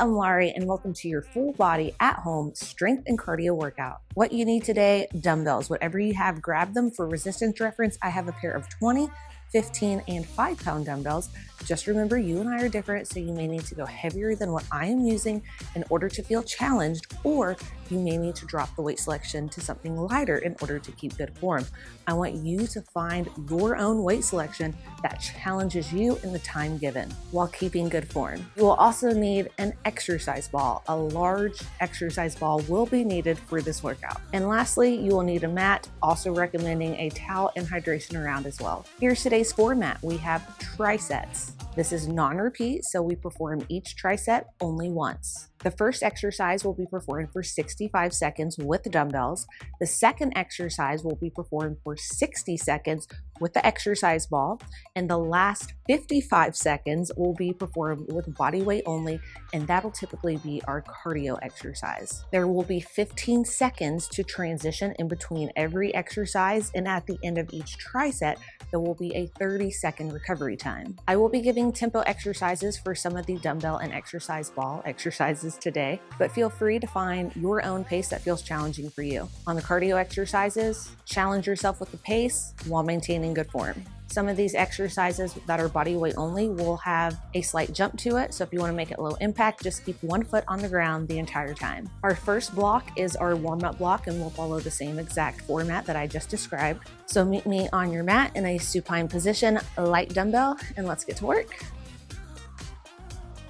I'm Larie, and welcome to your full body at home strength and cardio workout. What you need today, dumbbells. Whatever you have, grab them. For resistance reference, I have a pair of 20, 15, and 5-pound dumbbells. Just remember, you and I are different, so you may need to go heavier than what I am using in order to feel challenged, or you may need to drop the weight selection to something lighter in order to keep good form. I want you to find your own weight selection that challenges you in the time given while keeping good form. You will also need an exercise ball. A large exercise ball will be needed for this workout. And lastly, you will need a mat, also recommending a towel and hydration around as well. Here's today's format. We have trisets. This is non-repeat, so we perform each triset only once. The first exercise will be performed for 65 seconds with dumbbells. The second exercise will be performed for 60 seconds with the exercise ball. And the last 55 seconds will be performed with body weight only, and that'll typically be our cardio exercise. There will be 15 seconds to transition in between every exercise, and at the end of each triset, there will be a 30-second recovery time. I will be giving tempo exercises for some of the dumbbell and exercise ball exercises today, but feel free to find your own pace that feels challenging for you. On the cardio exercises, challenge yourself with the pace while maintaining good form. Some of these exercises that are body weight only will have a slight jump to it, so if you want to make it low impact, just keep one foot on the ground the entire time. Our first block is our warm-up block, and we'll follow the same exact format that I just described. So meet me on your mat in a supine position, light dumbbell, and let's get to work.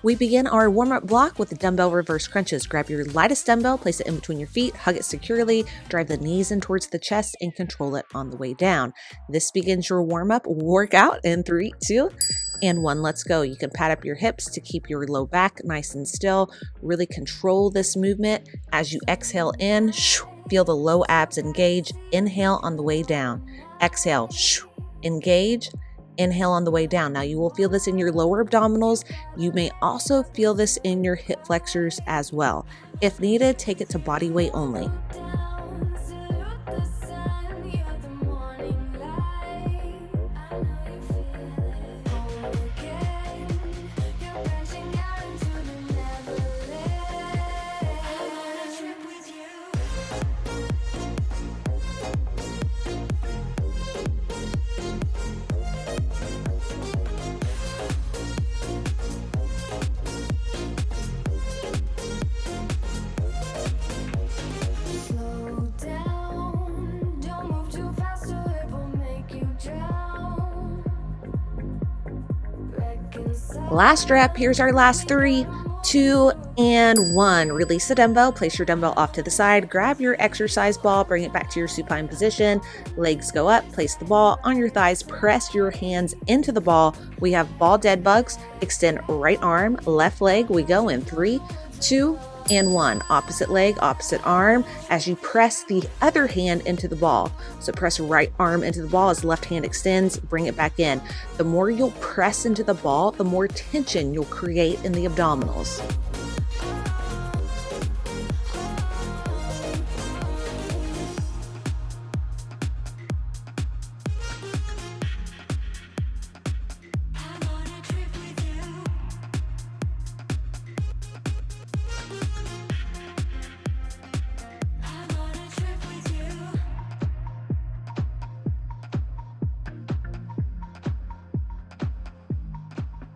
We begin our warm-up block with the dumbbell reverse crunches. Grab your lightest dumbbell, place it in between your feet, hug it securely, drive the knees in towards the chest, and control it on the way down. This begins your warm-up workout in 3, 2, and 1. Let's go. You can pat up your hips to keep your low back nice and still. Really control this movement. As you exhale in, feel the low abs engage. Inhale on the way down. Exhale, engage. Inhale on the way down. Now you will feel this in your lower abdominals. You may also feel this in your hip flexors as well. If needed, take it to body weight only. Last rep, here's our last 3, 2, and 1. Release the dumbbell, place your dumbbell off to the side, grab your exercise ball, bring it back to your supine position, legs go up, place the ball on your thighs, press your hands into the ball. We have ball dead bugs, extend right arm, left leg, we go in 3, 2, and 1. Opposite leg, opposite arm, as you press the other hand into the ball. So press right arm into the ball as left hand extends, bring it back in. The more you'll press into the ball, the more tension you'll create in the abdominals.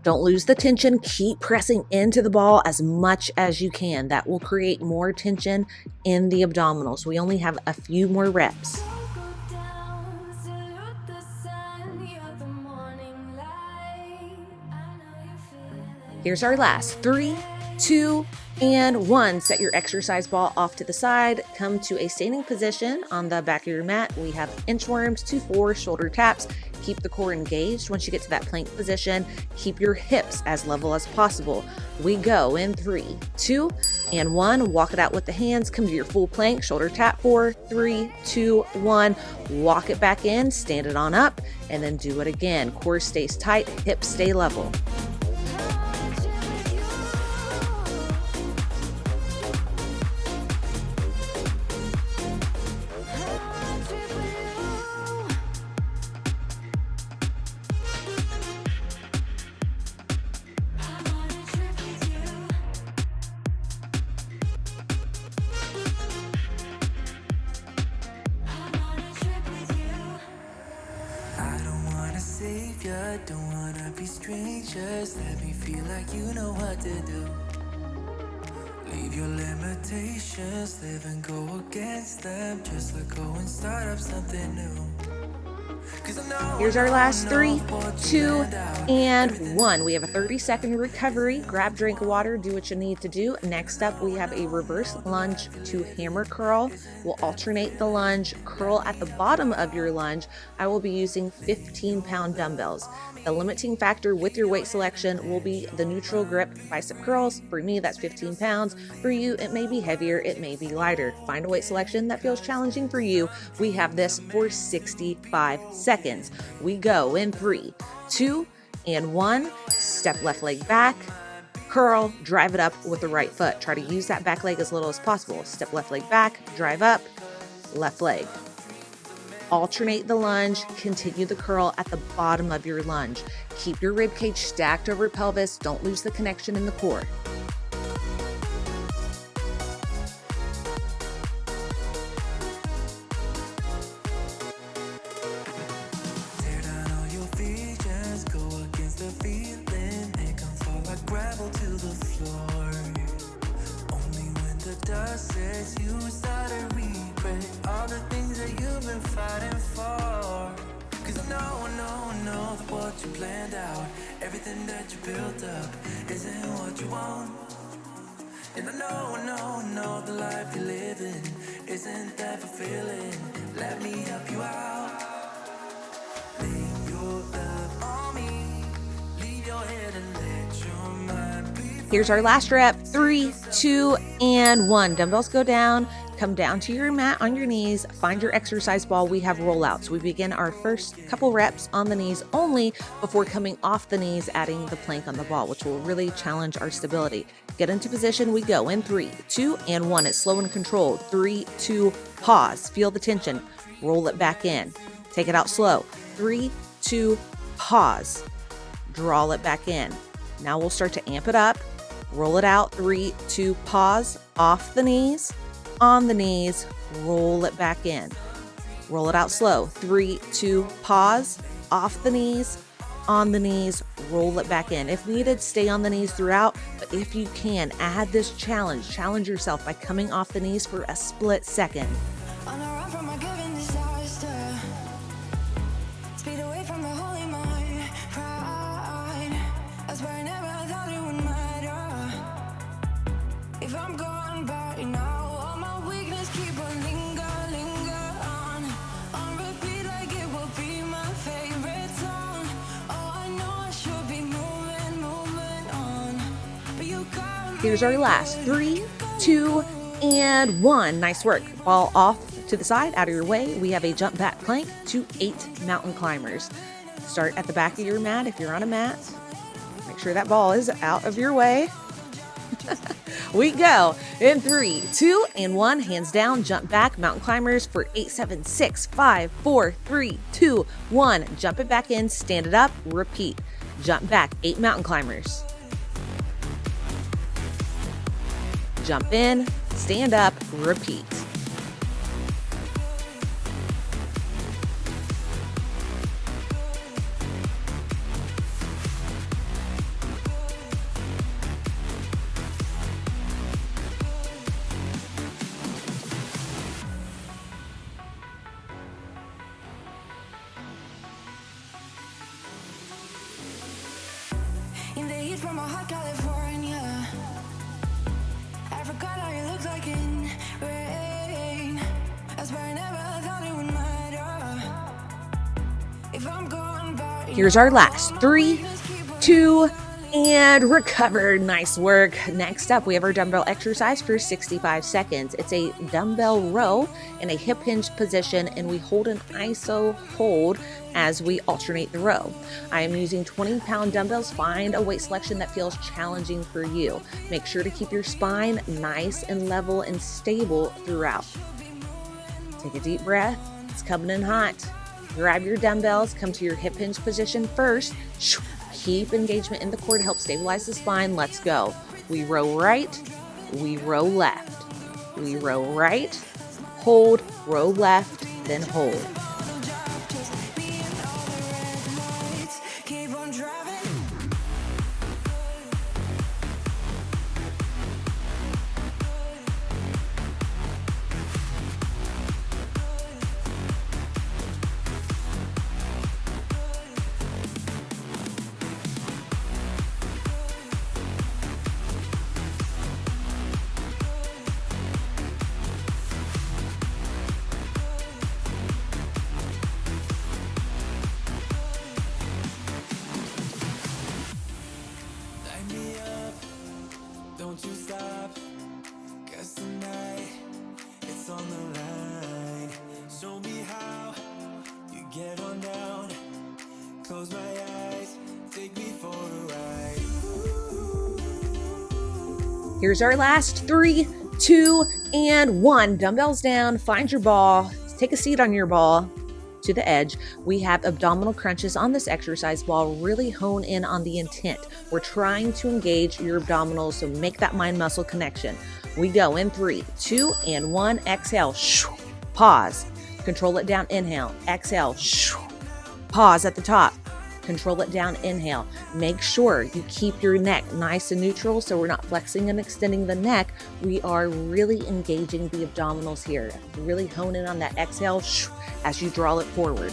Don't lose the tension. Keep pressing into the ball as much as you can. That will create more tension in the abdominals. We only have a few more reps. Here's our last 3, 2, and 1. Set your exercise ball off to the side. Come to a standing position on the back of your mat. We have inchworms to 4 shoulder taps. Keep the core engaged. Once you get to that plank position, keep your hips as level as possible. We go in 3, 2, and 1. Walk it out with the hands. Come to your full plank. Shoulder tap 4, 3, 2, 1. Walk it back in. Stand it on up, and then do it again. Core stays tight. Hips stay level. ya. Don't wanna be strangers. Let me feel like you know what to do. Leave your limitations, live and go against them. Just let go and start up something new. Here's our last 3, 2, and 1. We have a 30-second recovery. Grab, drink of water, do what you need to do. Next up, we have a reverse lunge to hammer curl. We'll alternate the lunge, curl at the bottom of your lunge. I will be using 15-pound dumbbells. The limiting factor with your weight selection will be the neutral grip bicep curls. For me, that's 15 pounds. For you, it may be heavier, it may be lighter. Find a weight selection that feels challenging for you. We have this for 65 seconds. We go in 3, 2, and 1. Step left leg back, curl, drive it up with the right foot. Try to use that back leg as little as possible. Step left leg back, drive up, left leg. Alternate the lunge, continue the curl at the bottom of your lunge. Keep your rib cage stacked over pelvis. Don't lose the connection in the core. Tear down all your visions, go against the feeling, make them fall like gravel to the floor. Only when the dust sets, you start to regret all the things that you've been fighting for. Cause I know that what you planned out, everything that you built up, isn't what you want. And I know the life you're living isn't that fulfilling. Let me help you out. Lay your love on me, leave your head and let your mind be. Here's our last rep. 3, 2, and 1. Dumbbells go down. Come down to your mat on your knees. Find your exercise ball. We have rollouts. We begin our first couple reps on the knees only before coming off the knees, adding the plank on the ball, which will really challenge our stability. Get into position. We go in 3, 2, and 1. It's slow and controlled. 3, 2, pause. Feel the tension. Roll it back in. Take it out slow. 3, 2, pause. Draw it back in. Now we'll start to amp it up. Roll it out. 3, 2, pause. Off the knees. On the knees, roll it back in. Roll it out slow. 3, 2, pause. Off the knees, on the knees, roll it back in. If needed, stay on the knees throughout, but if you can, add this challenge. Challenge yourself by coming off the knees for a split second. On a run from a given disaster, speed away from the holy mind, pride. That's where I never thought it would matter. If I'm gone by now, all my weakness keep on linger on repeat like it will be my favorite song. Oh, I know I should be moving on, but you got me. Here's our last 3, 2, and 1. Nice work. Ball off to the side, out of your way. We have a jump back plank to 8 mountain climbers. Start at the back of your mat if you're on a mat. Make sure that ball is out of your way. We go in 3, 2, and 1. Hands down, jump back, mountain climbers for 8, 7, 6, 5, 4, 3, 2, 1. Jump it back in, stand it up, repeat. Jump back, 8 mountain climbers. Jump in, stand up, repeat. In the heat from a hot California, I forgot how you look like in rain. That's why I never thought it would matter. If I'm gone by Here's our last 3, 2, and recover. Nice work. Next up, we have our dumbbell exercise for 65 seconds. It's a dumbbell row in a hip hinge position, and we hold an ISO hold as we alternate the row. I am using 20-pound dumbbells. Find a weight selection that feels challenging for you. Make sure to keep your spine nice and level and stable throughout. Take a deep breath. It's coming in hot. Grab your dumbbells. Come to your hip hinge position first. Keep engagement in the core to help stabilize the spine. Let's go. We row right. We row left. We row right. Hold. Row left. Then hold. Here's our last 3, 2, and 1. Dumbbells down, find your ball, take a seat on your ball to the edge. We have abdominal crunches on this exercise ball. Really hone in on the intent. We're trying to engage your abdominals, so make that mind-muscle connection. We go in 3, 2, and 1. Exhale, pause. Control it down, inhale. Exhale, pause at the top. Control it down, inhale. Make sure you keep your neck nice and neutral so we're not flexing and extending the neck. We are really engaging the abdominals here. Really hone in on that exhale as you draw it forward.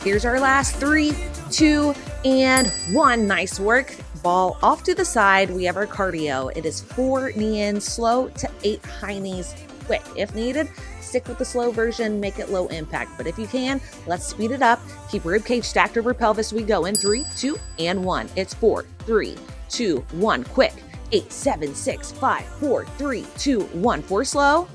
Here's our last 3, 2, and 1. Nice work. Ball off to the side. We have our cardio. It is 4 knee-ins, slow to 8 high knees, quick. If needed, stick with the slow version, make it low impact. But if you can, let's speed it up. Keep ribcage stacked over pelvis. We go in 3, 2, and 1. It's 4, 3, 2, 1. Quick. 8, 7, 6, 5, 4, 3, 2, 1. 4 slow.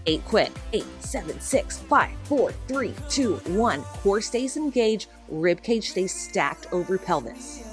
8 quick. 8, 7, 6, 5, 4, 3, 2, 1. Core stays engaged. Rib cage stays stacked over pelvis.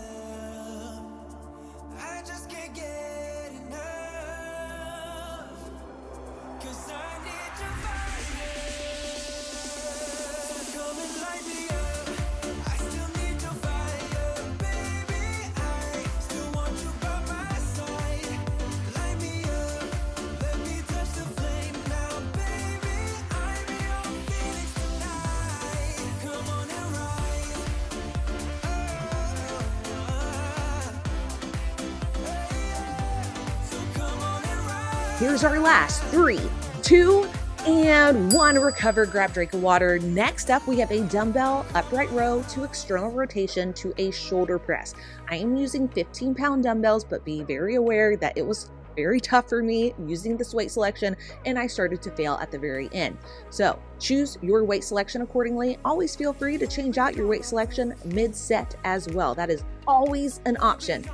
Here's our last 3, 2, and 1. Recover, grab, drink of water. Next up, we have a dumbbell upright row to external rotation to a shoulder press. I am using 15-pound dumbbells, but be very aware that it was very tough for me using this weight selection, and I started to fail at the very end. So choose your weight selection accordingly. Always feel free to change out your weight selection mid-set as well. That is always an option.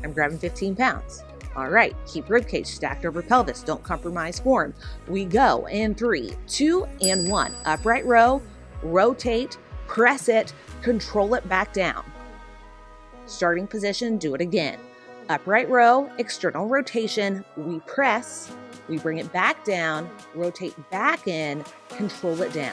I'm grabbing 15 pounds. All right, keep ribcage stacked over pelvis. Don't compromise form. We go in 3, 2, and 1. Upright row, rotate, press it, control it back down. Starting position, do it again. Upright row, external rotation, we press, we bring it back down, rotate back in, control it down.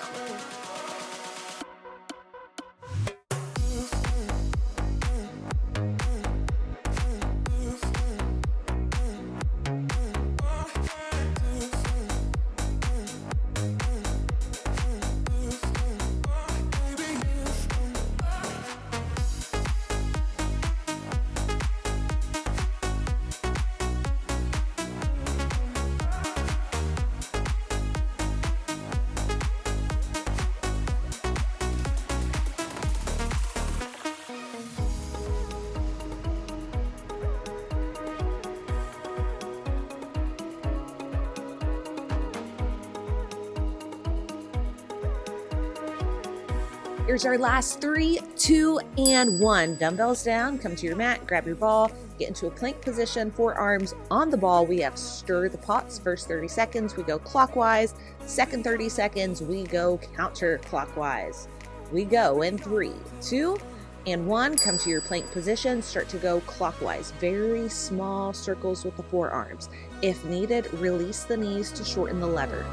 Here's our last 3, 2, and 1. Dumbbells down, come to your mat, grab your ball, get into a plank position, forearms on the ball. We have stir the pots. First 30 seconds, we go clockwise. Second 30 seconds, we go counterclockwise. We go in 3, 2, and 1. Come to your plank position, start to go clockwise. Very small circles with the forearms. If needed, release the knees to shorten the lever.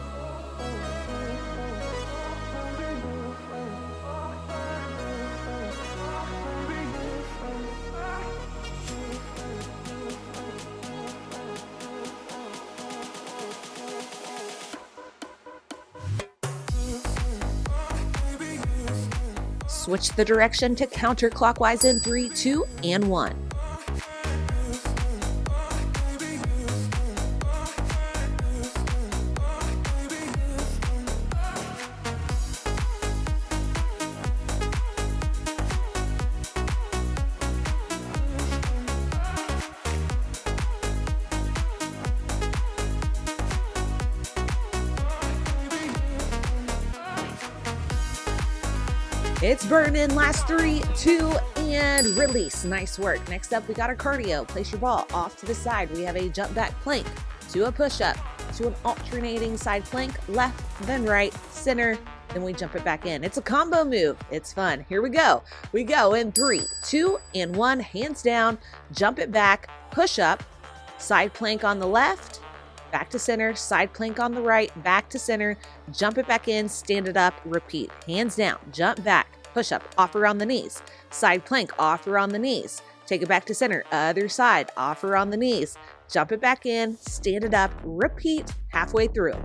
Switch the direction to counterclockwise in 3, 2, and 1. It's burning. Last 3, 2, and release. Nice work. Next up, we got our cardio. Place your ball off to the side. We have a jump back plank to a push-up to an alternating side plank, left, then right, center, then we jump it back in. It's a combo move. It's fun. Here we go. We go in 3, 2, and 1. Hands down, jump it back, push up, side plank on the left, back to center, side plank on the right, back to center, jump it back in, stand it up, repeat. Hands down, jump back, push up, off around the knees, side plank, off around the knees, take it back to center, other side, off around the knees, jump it back in, stand it up, repeat halfway through.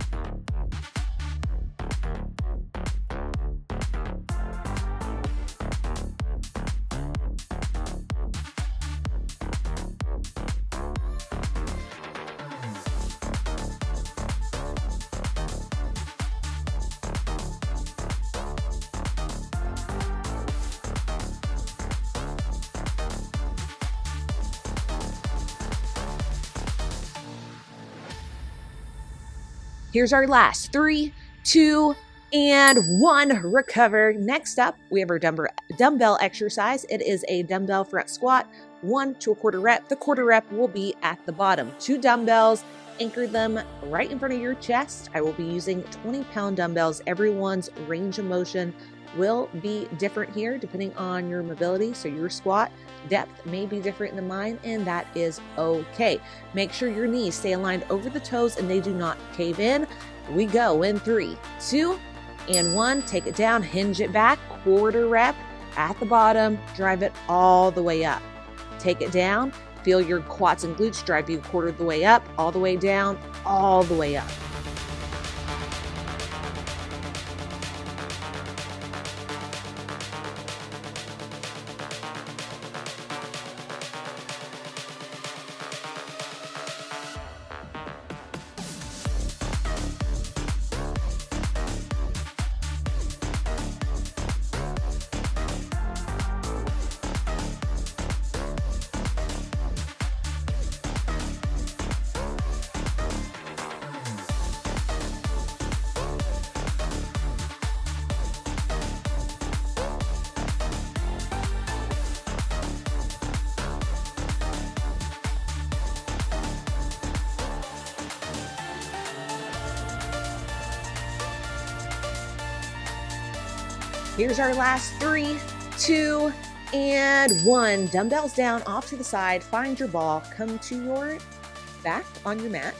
Here's our last 3, 2, and 1. Recover. Next up, we have our dumbbell exercise. It is a dumbbell front squat, 1 to a quarter rep. The quarter rep will be at the bottom. 2 dumbbells, anchor them right in front of your chest. I will be using 20-pound dumbbells. Everyone's range of motion will be different here depending on your mobility. So your squat depth may be different than mine, and that is okay. Make sure your knees stay aligned over the toes and they do not cave in. We go in 3, 2, and 1. Take it down, hinge it back, quarter rep at the bottom, drive it all the way up. Take it down, feel your quads and glutes drive you quarter of the way up, all the way down, all the way up. Here's our last 3, 2, and 1. Dumbbells down, off to the side, find your ball, come to your back on your mat.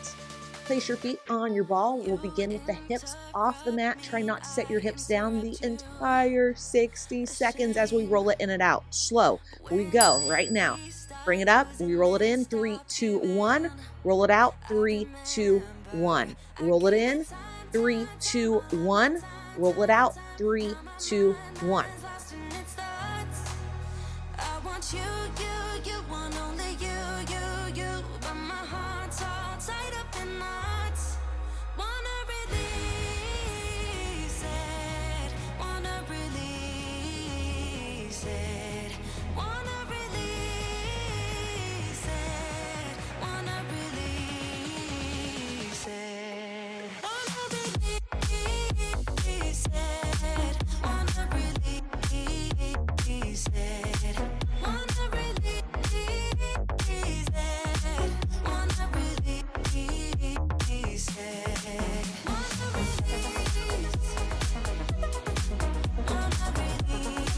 Place your feet on your ball. We'll begin with the hips off the mat. Try not to set your hips down the entire 60 seconds as we roll it in and out. Slow. We go right now. Bring it up. We roll it in. 3, 2, 1. Roll it out. 3, 2, 1. Roll it in. 3, 2, 1. Roll it out. 3, 2, 1. I want you want only you, but my heart's all tied up in knots. Wanna release it, wanna release it, wanna release it, wanna release it, wanna release it, wanna release it, wanna release it, wanna release it,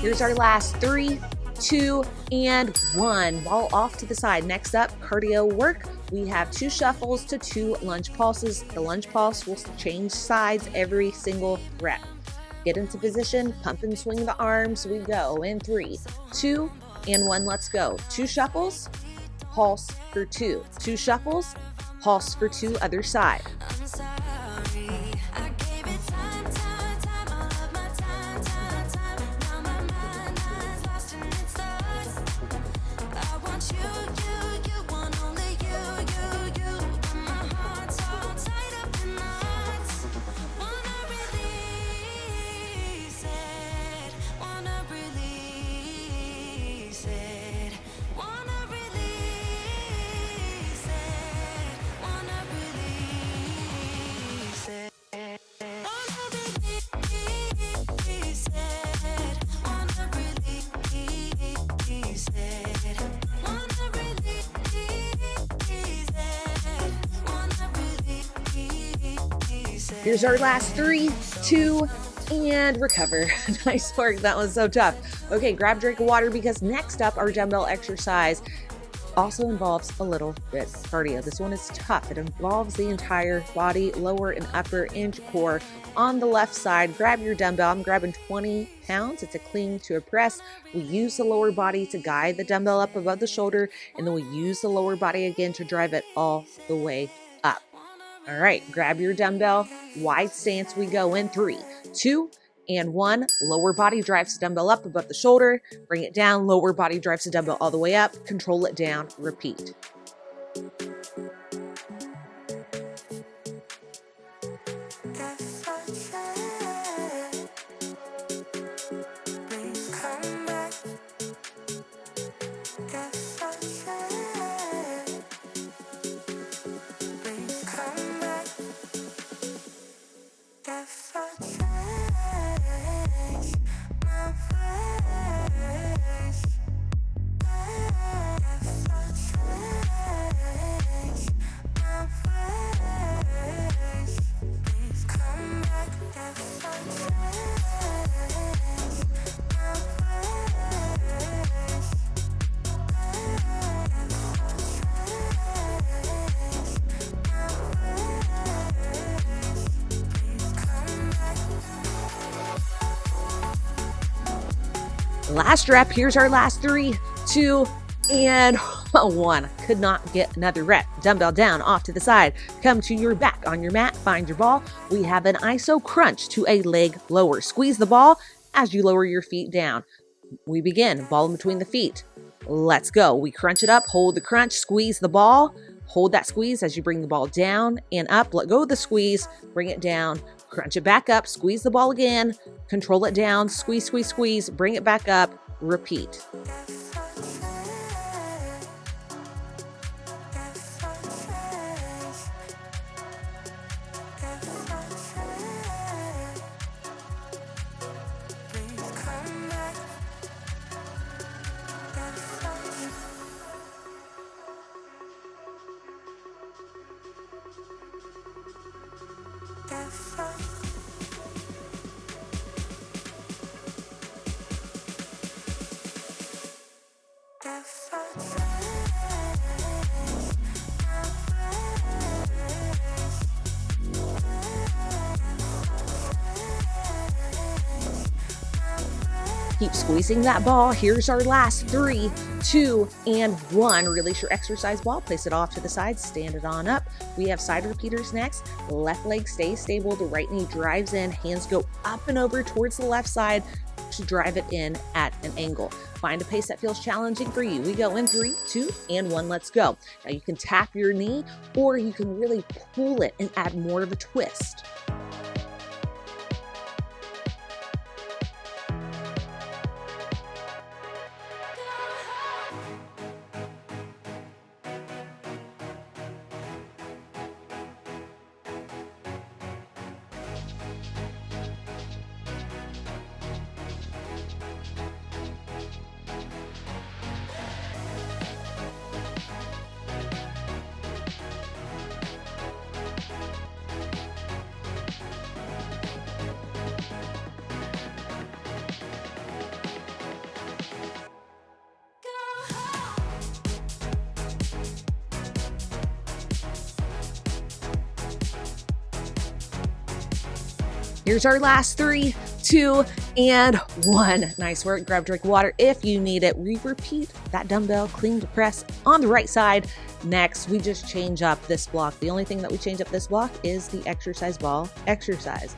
Here's our last 3, 2, and 1. Ball off to the side. Next up, cardio work. We have 2 shuffles to 2 lunge pulses. The lunge pulse will change sides every single rep. Get into position, pump and swing the arms. We go in 3, 2, and 1. Let's go. 2 shuffles, pulse for 2. 2 shuffles, pulse for 2, other side. I'm sorry, I gave it time, all of my time. Now my mind is lost in its thoughts. I want you want only you, but my heart's all tied up in knots. Wanna release it, wanna release it, wanna release it, wanna release Here's our last 3, 2, and recover. Nice work. That was so tough. Okay, grab a drink of water because next up, our dumbbell exercise also involves a little bit of cardio. This one is tough. It involves the entire body, lower and upper and core. On the left side, grab your dumbbell. I'm grabbing 20 pounds. It's a clean to a press. We use the lower body to guide the dumbbell up above the shoulder, and then we use the lower body again to drive it all the way up. All right, grab your dumbbell. Wide stance. We go in 3, 2, and 1. Lower body drives the dumbbell up above the shoulder. Bring it down. Lower body drives the dumbbell all the way up. Control it down. Repeat. Last rep. Here's our last 3, 2, and 1. Could not get another rep. Dumbbell down, off to the side. Come to your back on your mat. Find your ball. We have an iso crunch to a leg lower. Squeeze the ball as you lower your feet down. We begin. Ball in between the feet. Let's go. We crunch it up. Hold the crunch. Squeeze the ball. Hold that squeeze as you bring the ball down and up. Let go of the squeeze. Bring it down. Crunch it back up. Squeeze the ball again. Control it down. Squeeze, squeeze, squeeze. Bring it back up. Repeat. Keep squeezing that ball. Here's our last 3, 2, and 1. Release your exercise ball. Place it off to the side. Stand it on up. We have side repeaters next. Left leg stays stable. The right knee drives in. Hands go up and over towards the left side to drive it in at an angle. Find a pace that feels challenging for you. We go in 3, 2, and 1. Let's go. Now you can tap your knee or you can really pull it and add more of a twist. Here's our last 3, 2, and 1. Nice work. Grab a drink of water if you need it. We repeat that dumbbell clean to press on the right side. Next, we just change up this block. The only thing that we change up this block is the exercise ball exercise.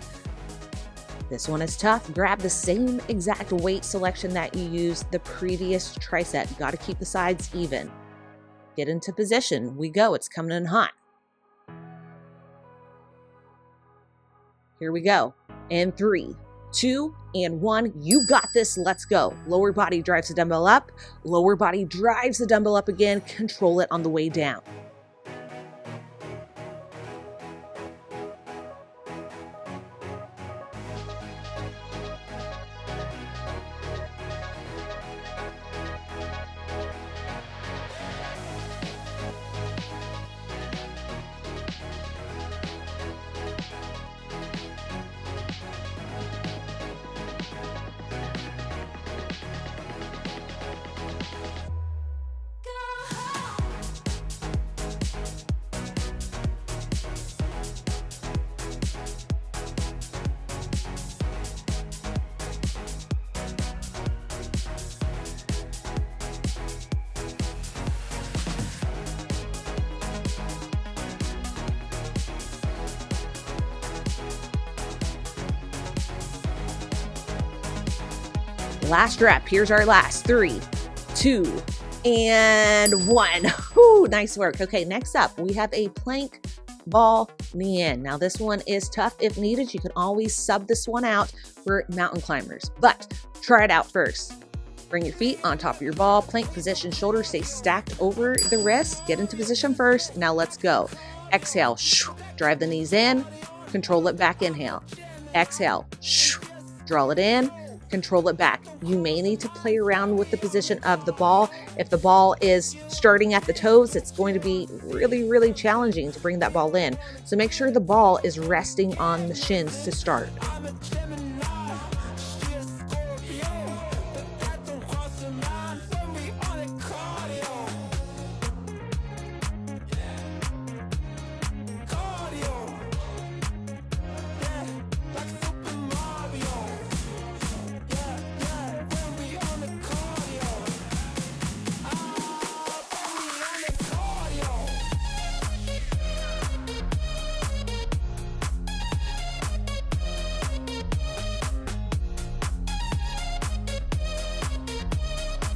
This one is tough. Grab the same exact weight selection that you used the previous tricep. Got to keep the sides even. Get into position. We go. It's coming in hot. Here we go. And 3, 2, and 1. You got this. Let's go. Lower body drives the dumbbell up. Lower body drives the dumbbell up again. Control it on the way down. Last rep. Here's our last 3, 2, and 1. Whew, nice work. Okay, next up, we have a plank ball knee in. Now this one is tough if needed. You can always sub this one out for mountain climbers, but try it out first. Bring your feet on top of your ball, plank position, shoulders stay stacked over the wrist. Get into position first. Now let's go. Exhale, drive the knees in, control it back, inhale. Exhale, draw it in, control it back. You may need to play around with the position of the ball. If the ball is starting at the toes, it's going to be really, really challenging to bring that ball in. So make sure the ball is resting on the shins to start.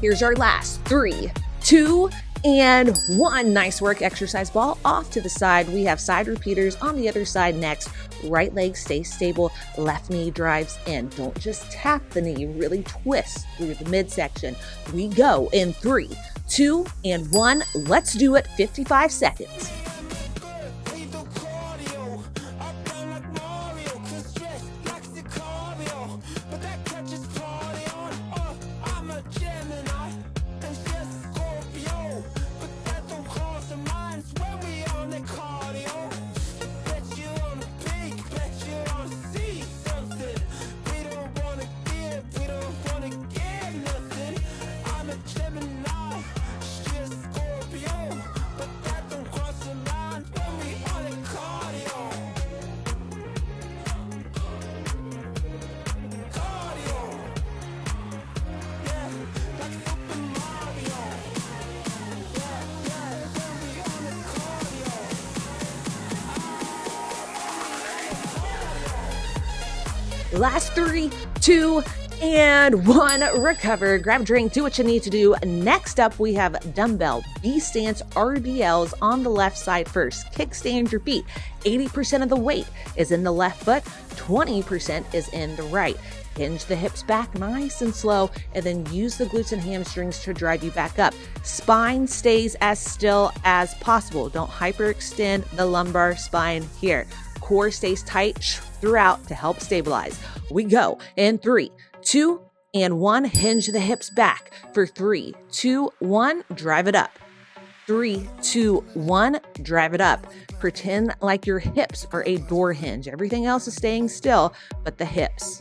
Here's our last 3, 2, and 1. Nice work. Exercise ball off to the side. We have side repeaters on the other side next. Right leg stays stable. Left knee drives in. Don't just tap the knee. Really twist through the midsection. We go in 3, 2, and 1. Let's do it. 55 seconds. Last 3, 2, and 1. Recover. Grab a drink. Do what you need to do. Next up, we have dumbbell B-stance RDLs on the left side first. Kickstand your feet. 80% of the weight is in the left foot. 20% is in the right. Hinge the hips back nice and slow, and then use the glutes and hamstrings to drive you back up. Spine stays as still as possible. Don't hyperextend the lumbar spine here. Core stays tight throughout to help stabilize. We go in 3, 2, and 1. Hinge the hips back for 3, 2, 1. Drive it up. 3, 2, 1. Drive it up. Pretend like your hips are a door hinge. Everything else is staying still, but the hips.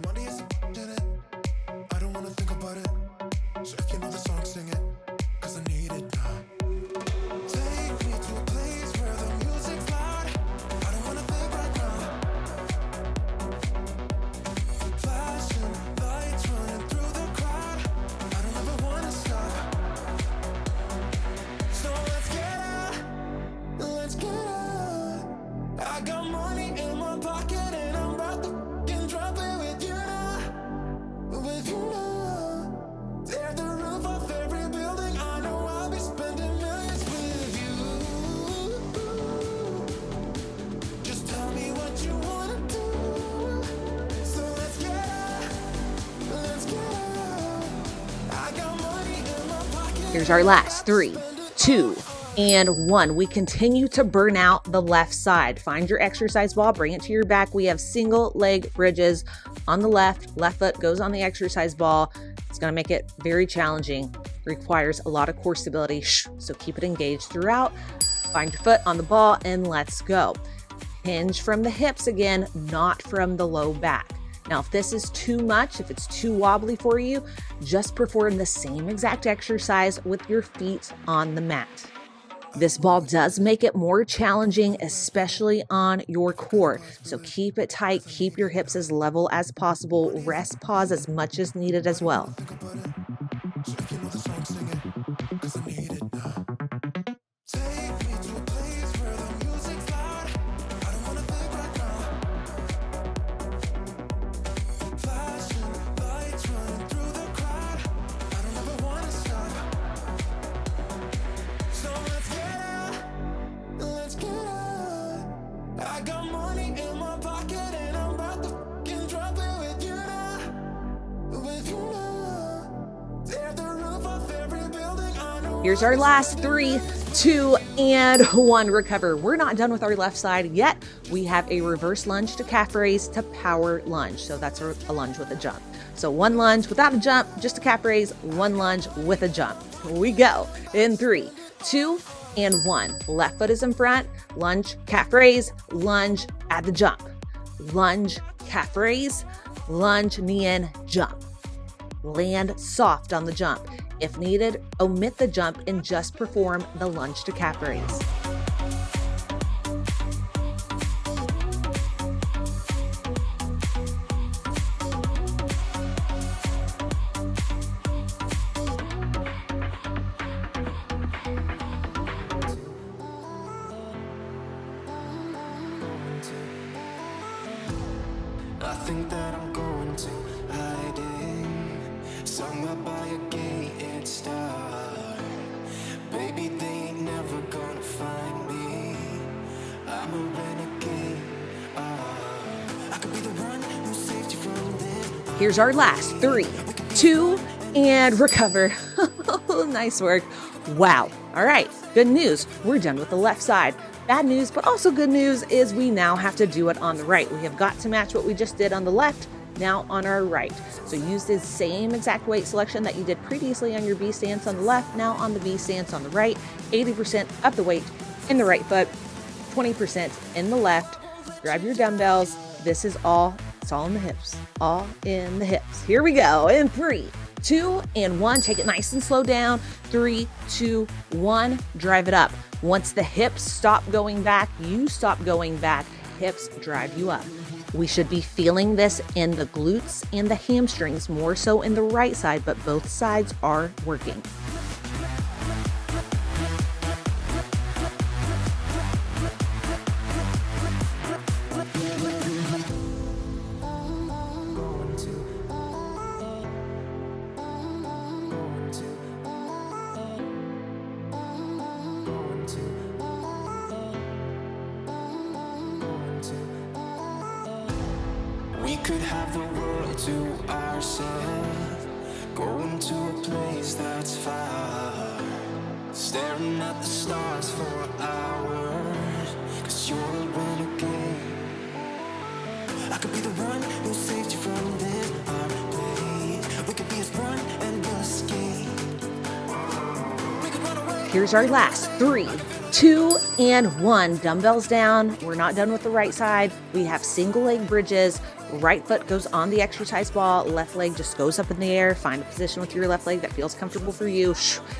Here's our last 3, 2, and 1. We continue to burn out the left side. Find your exercise ball, bring it to your back. We have single leg bridges on the left. Left foot goes on the exercise ball. It's going to make it very challenging. Requires a lot of core stability, so keep it engaged throughout. Find your foot on the ball and let's go. Hinge from the hips again, not from the low back. Now, if this is too much, if it's too wobbly for you, just perform the same exact exercise with your feet on the mat. This ball does make it more challenging, especially on your core. So keep it tight, keep your hips as level as possible, rest, pause as much as needed as well. Here's our last 3, 2, and 1. Recover. We're not done with our left side yet. We have a reverse lunge to calf raise to power lunge. So that's a lunge with a jump. So 1 lunge without a jump, just a calf raise, 1 lunge with a jump. We go in 3, 2, and 1. Left foot is in front, lunge, calf raise, lunge, add the jump. Lunge, calf raise, lunge, knee in, jump. Land soft on the jump. If needed, omit the jump and just perform the lunge to calf raise. I think that I'm going to hiding somewhere by a gated star. Baby, they ain't never gonna find me. I'm a renegade. I could be the one who saved you from this. Here's our last 3, 2, and recover. Nice work. Wow. All right. Good news. We're done with the left side. Bad news, but also good news, is we now have to do it on the right. We have got to match what we just did on the left, now on our right. So use the same exact weight selection that you did previously on your B stance on the left, now on the B stance on the right. 80% of the weight in the right foot, 20% in the left. Grab your dumbbells. This is it's all in the hips, all in the hips. Here we go in 3, 2, and 1. Take it nice and slow down. 3, 2, 1. Drive it up. Once the hips stop going back, you stop going back. Hips drive you up. We should be feeling this in the glutes and the hamstrings, more so in the right side, but both sides are working. We could have the world to ourselves, going to a place that's far, staring at the stars for hours, 'cause you're a renegade. I could be the one who saved you from this place. We could be as one and we'll escape. We could run away. Here's our last 3, 2, and 1. Dumbbells down. We're not done with the right side. We have single leg bridges. Right foot goes on the exercise ball. Left leg just goes up in the air. Find a position with your left leg that feels comfortable for you.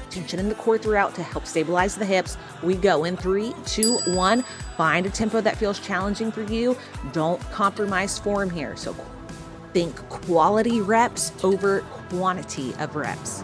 Tension in the core throughout to help stabilize the hips. We go in 3, 2, 1. Find a tempo that feels challenging for you. Don't compromise form here. So think quality reps over quantity of reps.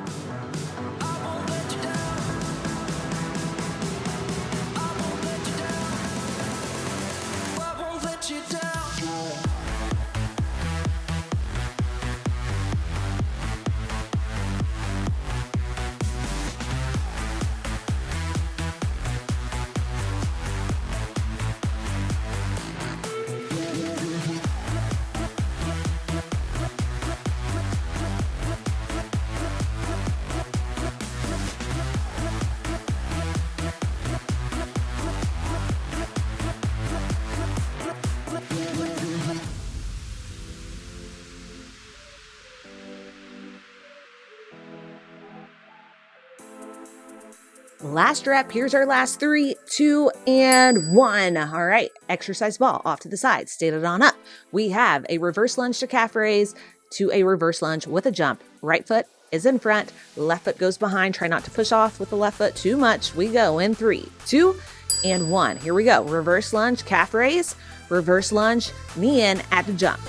Last rep. Here's our last 3, 2, and 1. All right. Exercise ball off to the side. Stand it on up. We have a reverse lunge to calf raise to a reverse lunge with a jump. Right foot is in front. Left foot goes behind. Try not to push off with the left foot too much. We go in 3, 2, and 1. Here we go. Reverse lunge, calf raise, reverse lunge, knee in at the jump.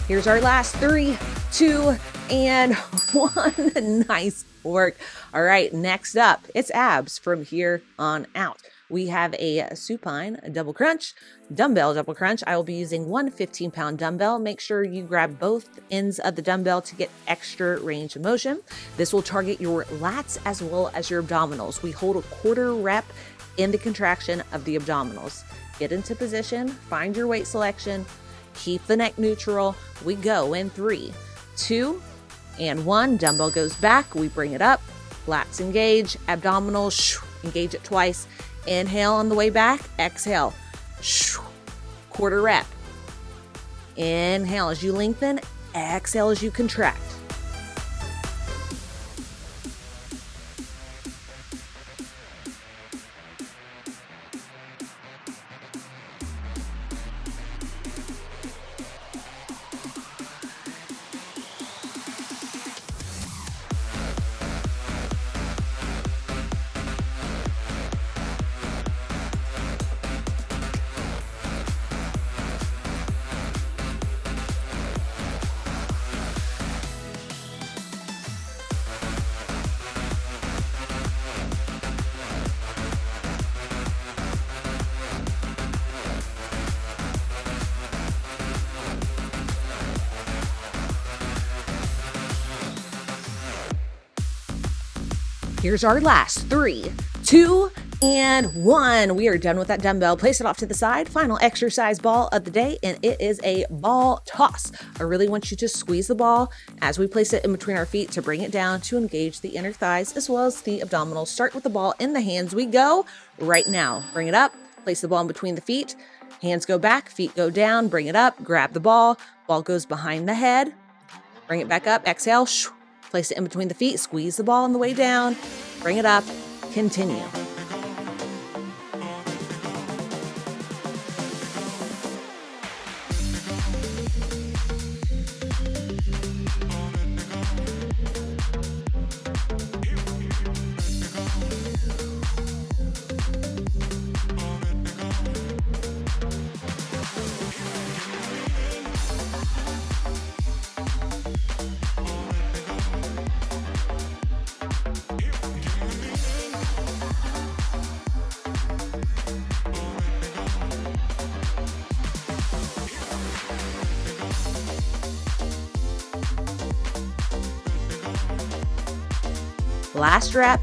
Here's our last 3, 2, and 1. Nice work. All right, next up, it's abs from here on out. We have a supine double crunch, dumbbell double crunch. I will be using one 15-pound dumbbell. Make sure you grab both ends of the dumbbell to get extra range of motion. This will target your lats as well as your abdominals. We hold a quarter rep in the contraction of the abdominals. Get into position, find your weight selection, keep the neck neutral. We go in 3, 2, and 1. Dumbbell goes back. We bring it up. Lats engage, abdominals, engage it twice. Inhale on the way back, exhale, quarter rep. Inhale as you lengthen, exhale as you contract. Here's our last 3, 2, and 1. We are done with that dumbbell. Place it off to the side. Final exercise ball of the day, and it is a ball toss. I really want you to squeeze the ball as we place it in between our feet to bring it down to engage the inner thighs as well as the abdominals. Start with the ball in the hands. We go right now. Bring it up. Place the ball in between the feet. Hands go back. Feet go down. Bring it up. Grab the ball. Ball goes behind the head. Bring it back up. Exhale. Place it in between the feet. Squeeze the ball on the way down. Bring it up. Continue. Last rep.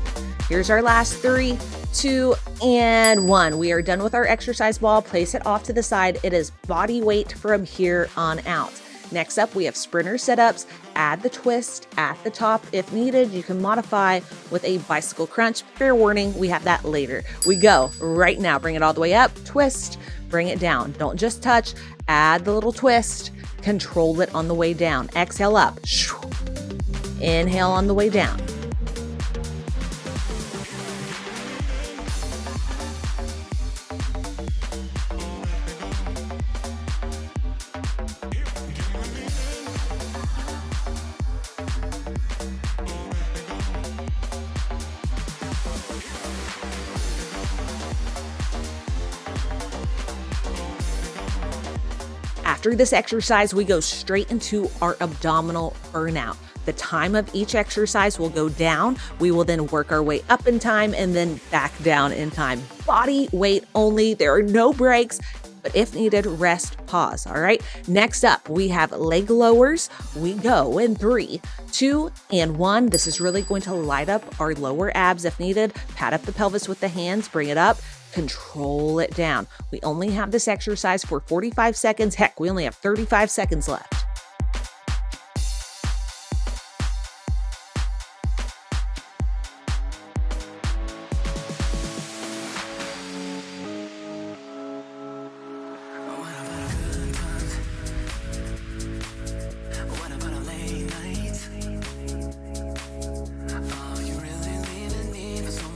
Here's our last 3, 2, and 1. We are done with our exercise ball. Place it off to the side. It is body weight from here on out. Next up, we have sprinter sit-ups. Add the twist at the top if needed. You can modify with a bicycle crunch. Fair warning, we have that later. We go right now. Bring it all the way up. Twist. Bring it down. Don't just touch. Add the little twist. Control it on the way down. Exhale up. Inhale on the way down. After this exercise, we go straight into our abdominal burnout. The time of each exercise will go down. We will then work our way up in time and then back down in time. Body weight only. There are no breaks, but if needed, rest, pause. All right. Next up, we have leg lowers. We go in 3, 2, and 1. This is really going to light up our lower abs if needed. Pat up the pelvis with the hands, bring it up. Control it down. We only have this exercise for 45 seconds. Heck, we only have 35 seconds left.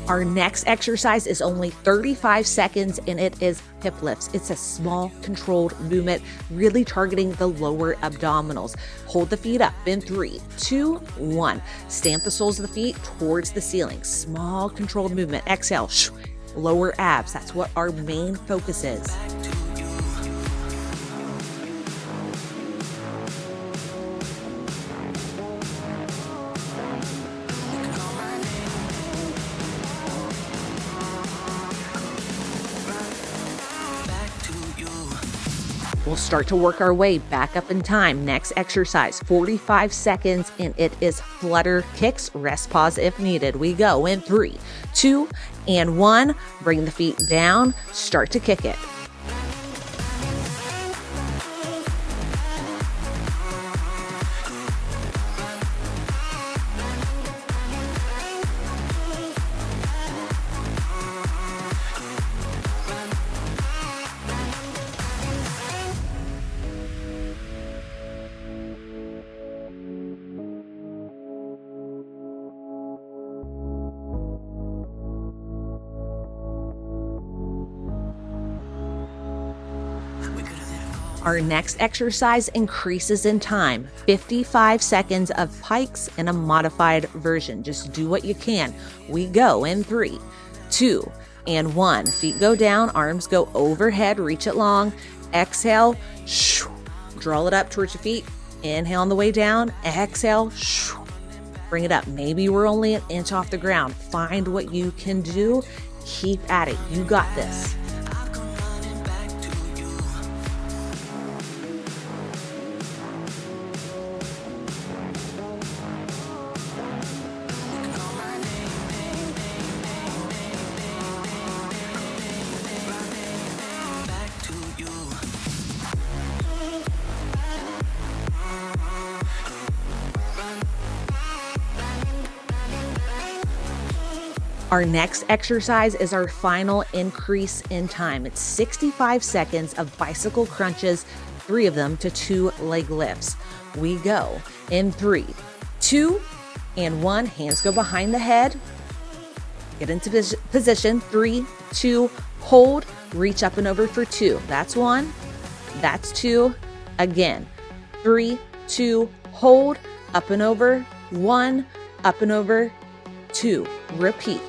Our next exercise is only 35 seconds and it is hip lifts. It's a small controlled movement, really targeting the lower abdominals. Hold the feet up in 3, 2, 1. Stamp the soles of the feet towards the ceiling. Small controlled movement. Exhale. Lower abs. That's what our main focus is. We'll start to work our way back up in time. Next exercise, 45 seconds, and it is flutter kicks. Rest, pause if needed. We go in 3, 2, and 1. Bring the feet down. Start to kick it. Our next exercise increases in time, 55 seconds of pikes in a modified version. Just do what you can. We go in 3, 2, and 1. Feet go down, arms go overhead, reach it long. Exhale, draw it up towards your feet. Inhale on the way down, exhale, bring it up. Maybe we're only an inch off the ground. Find what you can do. Keep at it. You got this. Our next exercise is our final increase in time. It's 65 seconds of bicycle crunches, 3 of them to 2 leg lifts. We go in 3, 2, and 1. Hands go behind the head. Get into position. 3, 2, hold, reach up and over for 2. That's 1. That's 2. Again. 3, 2, hold, up and over. 1, up and over. 2. Repeat.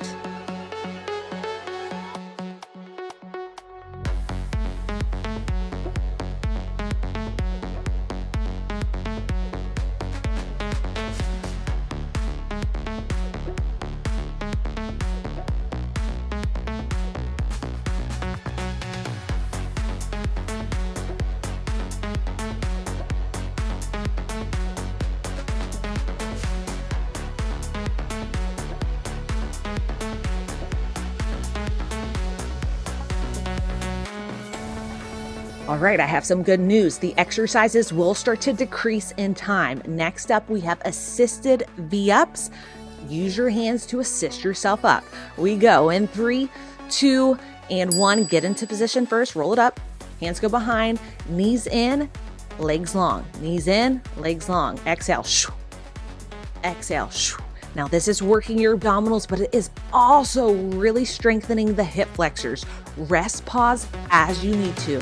All right, I have some good news. The exercises will start to decrease in time. Next up, we have assisted V-ups. Use your hands to assist yourself up. We go in 3, 2, and 1. Get into position first. Roll it up. Hands go behind. Knees in, legs long. Knees in, legs long. Exhale. Exhale. Now this is working your abdominals, but it is also really strengthening the hip flexors. Rest, pause as you need to.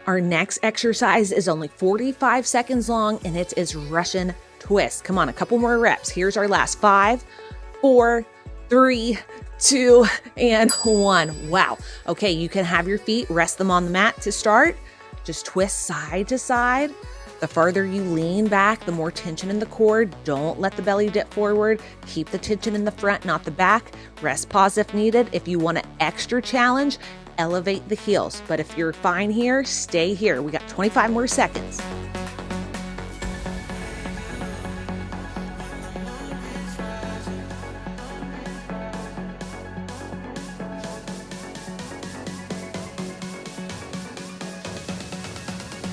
Our next exercise is only 45 seconds long, and it is Russian twist. Come on, a couple more reps. Here's our last 5, 4, 3, 2, and 1. Wow. Okay, you can have your feet, rest them on the mat to start. Just twist side to side. The farther you lean back, the more tension in the core. Don't let the belly dip forward. Keep the tension in the front, not the back. Rest, pause if needed. If you want an extra challenge, elevate the heels. But if you're fine here, stay here. We got 25 more seconds.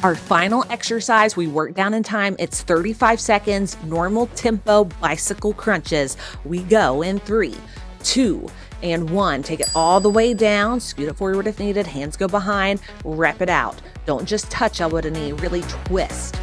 Our final exercise, we work down in time. It's 35 seconds, normal tempo bicycle crunches. We go in 3, 2, and 1. Take it all the way down. Scoot it forward if needed. Hands go behind. Rep it out. Don't just touch elbow to knee. Really twist.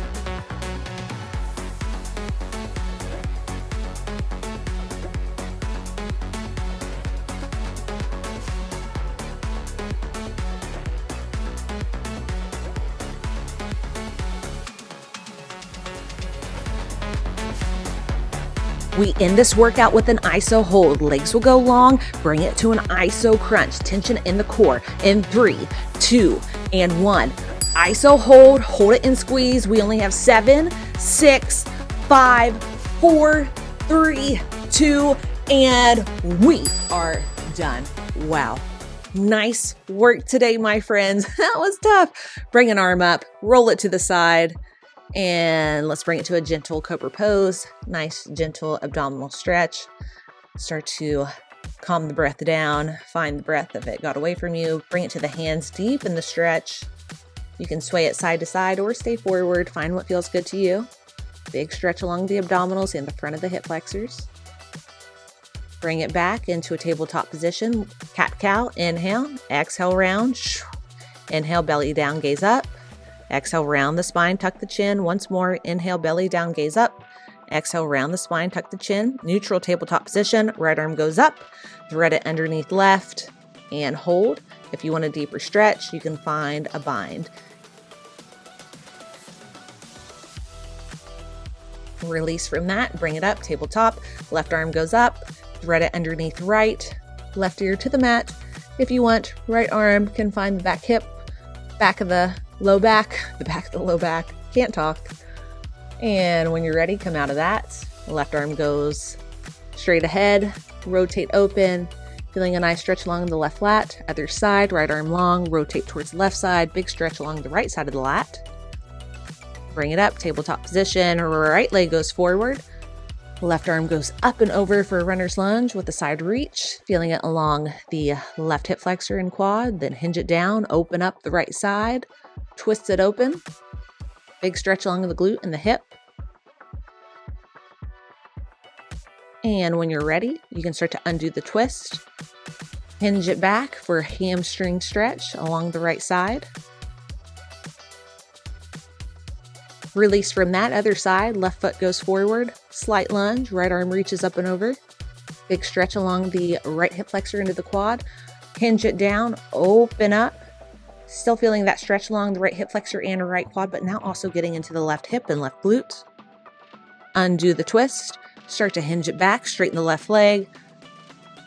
We end this workout with an ISO hold. Legs will go long, bring it to an ISO crunch. Tension in the core in 3, 2, and 1. ISO hold, hold it and squeeze. We only have 7, 6, 5, 4, 3, 2, and we are done. Wow. Nice work today, my friends. That was tough. Bring an arm up, roll it to the side, and let's bring it to a gentle cobra pose. Nice, gentle abdominal stretch. Start to calm the breath down. Find the breath if it got away from you. Bring it to the hands deep in the stretch. You can sway it side to side or stay forward. Find what feels good to you. Big stretch along the abdominals and the front of the hip flexors. Bring it back into a tabletop position. Cat-cow, inhale, exhale, round. Inhale, belly down, gaze up. Exhale, round the spine, tuck the chin. Once more, inhale, belly down, gaze up. Exhale, round the spine, tuck the chin. Neutral tabletop position, right arm goes up. Thread it underneath left and hold. If you want a deeper stretch, you can find a bind. Release from that, bring it up, tabletop. Left arm goes up. Thread it underneath right, left ear to the mat. If you want, right arm can find the back hip, back of the low back, can't talk. And when you're ready, come out of that. Left arm goes straight ahead, rotate open, feeling a nice stretch along the left lat. Other side, right arm long, rotate towards the left side, big stretch along the right side of the lat. Bring it up, tabletop position, right leg goes forward. Left arm goes up and over for a runner's lunge with a side reach, feeling it along the left hip flexor and quad, then hinge it down, open up the right side, twist it open, big stretch along the glute and the hip. And when you're ready, you can start to undo the twist, hinge it back for a hamstring stretch along the right side. Release from that other side, left foot goes forward, slight lunge, right arm reaches up and over. Big stretch along the right hip flexor into the quad. Hinge it down, open up. Still feeling that stretch along the right hip flexor and right quad, but now also getting into the left hip and left glute. Undo the twist, start to hinge it back, straighten the left leg,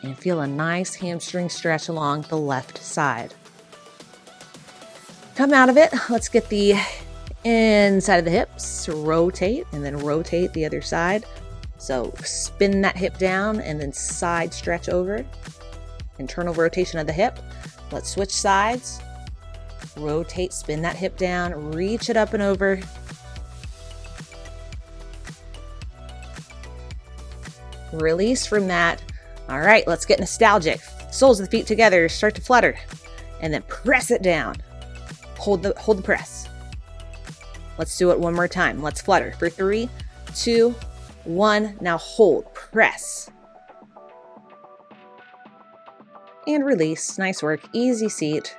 and feel a nice hamstring stretch along the left side. Come out of it, let's get the inside of the hips, rotate, and then rotate the other side. So spin that hip down and then side stretch over. Internal rotation of the hip. Let's switch sides. Rotate, spin that hip down, reach it up and over. Release from that. All right, let's get nostalgic. Soles of the feet together, start to flutter, and then press it down. Hold the press. Let's do it one more time. Let's flutter for 3, 2, 1. Now hold, press. And release. Nice work. Easy seat.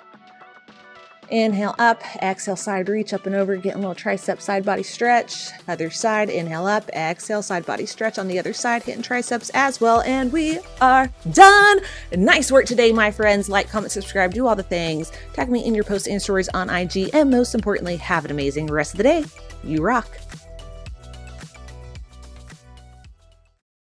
Inhale up, exhale side reach up and over, getting a little tricep side body stretch. Other side, inhale up, exhale side body stretch on the other side, hitting triceps as well. And we are done. Nice work today, my friends. Like, comment, subscribe, do all the things. Tag me in your posts and stories on IG. And most importantly, have an amazing rest of the day. You rock.